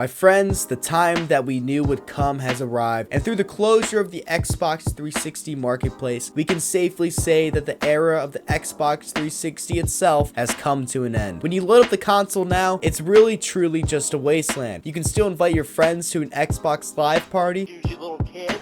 My friends, the time that we knew would come has arrived, and through the closure of the Xbox 360 marketplace, we can safely say that the era of the Xbox 360 itself has come to an end. When you load up the console now, it's really truly just a wasteland. You can still invite your friends to an Xbox Live party. You little kid.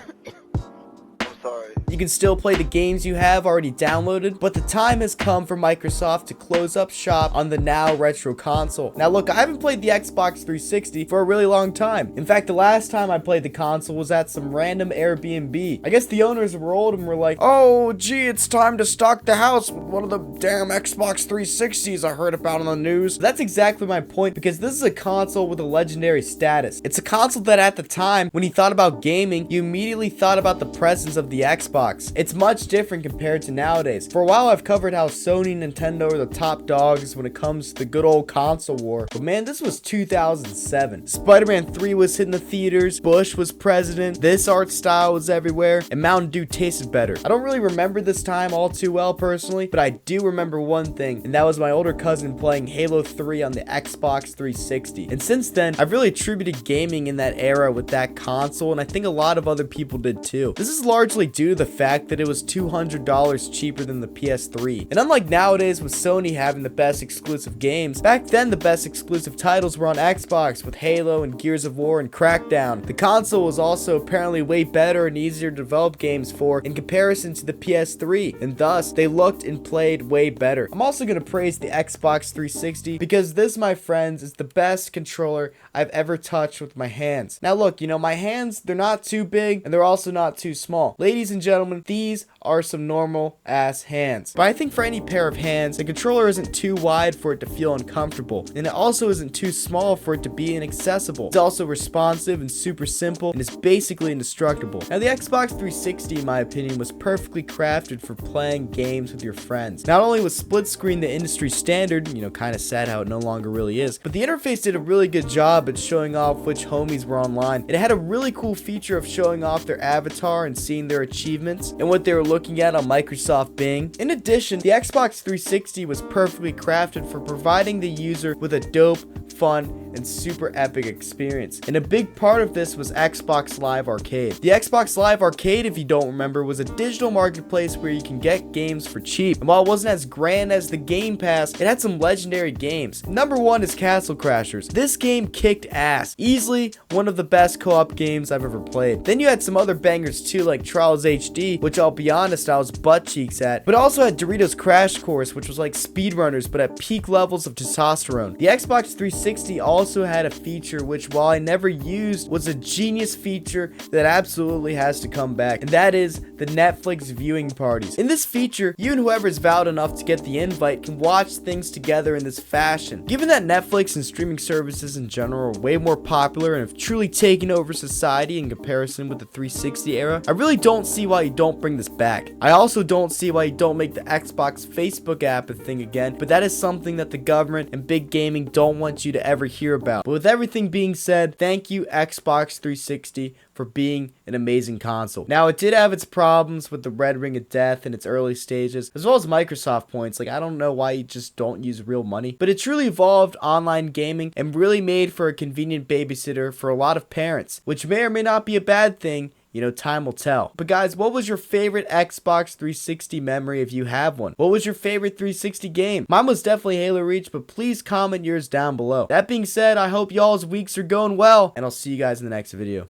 I'm sorry. You can still play the games you have already downloaded, but the time has come for Microsoft to close up shop on the now retro console. Now look, I haven't played the Xbox 360 for a really long time. In fact, the last time I played the console was at some random Airbnb. I guess the owners were old and were like, "Oh, gee, it's time to stock the house with one of the damn Xbox 360s I heard about on the news." That's exactly my point, because this is a console with a legendary status. It's a console that at the time, when you thought about gaming, you immediately thought about the presence of the Xbox. It's much different compared to nowadays. For a while, I've covered how Sony and Nintendo are the top dogs when it comes to the good old console war. But man, this was 2007. Spider-Man 3 was hitting the theaters, Bush was president, this art style was everywhere, and Mountain Dew tasted better. I don't really remember this time all too well personally, but I do remember one thing, and that was my older cousin playing Halo 3 on the Xbox 360. And since then, I've really attributed gaming in that era with that console, and I think a lot of other people did too. This is largely due to the fact that it was $200 cheaper than the PS3. And unlike nowadays with Sony having the best exclusive games, back then the best exclusive titles were on Xbox with Halo and Gears of War and Crackdown. The console was also apparently way better and easier to develop games for in comparison to the PS3, and thus they looked and played way better. I'm also going to praise the Xbox 360 because this, my friends, is the best controller I've ever touched with my hands. Now look, my hands, they're not too big and they're also not too small. Ladies and gentlemen, these are some normal ass hands. But I think for any pair of hands, the controller isn't too wide for it to feel uncomfortable, and it also isn't too small for it to be inaccessible. It's also responsive and super simple, and is basically indestructible. Now the Xbox 360, in my opinion, was perfectly crafted for playing games with your friends. Not only was split screen the industry standard, kind of sad how it no longer really is, but the interface did a really good job at showing off which homies were online. It had a really cool feature of showing off their avatar and seeing their achievements and what they were looking at on Microsoft Bing. In addition, the Xbox 360 was perfectly crafted for providing the user with a dope, fun, and super epic experience. And a big part of this was Xbox Live Arcade. The Xbox Live Arcade, if you don't remember, was a digital marketplace where you can get games for cheap. And while it wasn't as grand as the Game Pass, it had some legendary games. Number one is Castle Crashers. This game kicked ass. Easily one of the best co-op games I've ever played. Then you had some other bangers too, like Trials HD, which I'll be honest, I was butt cheeks at, but also had Doritos Crash Course, which was like speedrunners but at peak levels of testosterone. The Xbox 360 also had a feature which, while I never used, was a genius feature that absolutely has to come back, and that is the Netflix viewing parties. In this feature, you and whoever is vowed enough to get the invite can watch things together in this fashion. Given that Netflix and streaming services in general are way more popular and have truly taken over society in comparison with the 360 era, I really don't see why you don't bring this back. I also don't see why you don't make the Xbox Facebook app a thing again, but that is something that the government and big gaming don't want you to ever hear about. But with everything being said, thank you Xbox 360 for being an amazing console. Now, it did have its problems with the red ring of death in its early stages, as well as Microsoft points. Like, I don't know why you just don't use real money, but it truly evolved online gaming and really made for a convenient babysitter for a lot of parents, which may or may not be a bad thing. Time will tell. But guys, what was your favorite Xbox 360 memory if you have one? What was your favorite 360 game? Mine was definitely Halo Reach, but please comment yours down below. That being said, I hope y'all's weeks are going well, and I'll see you guys in the next video.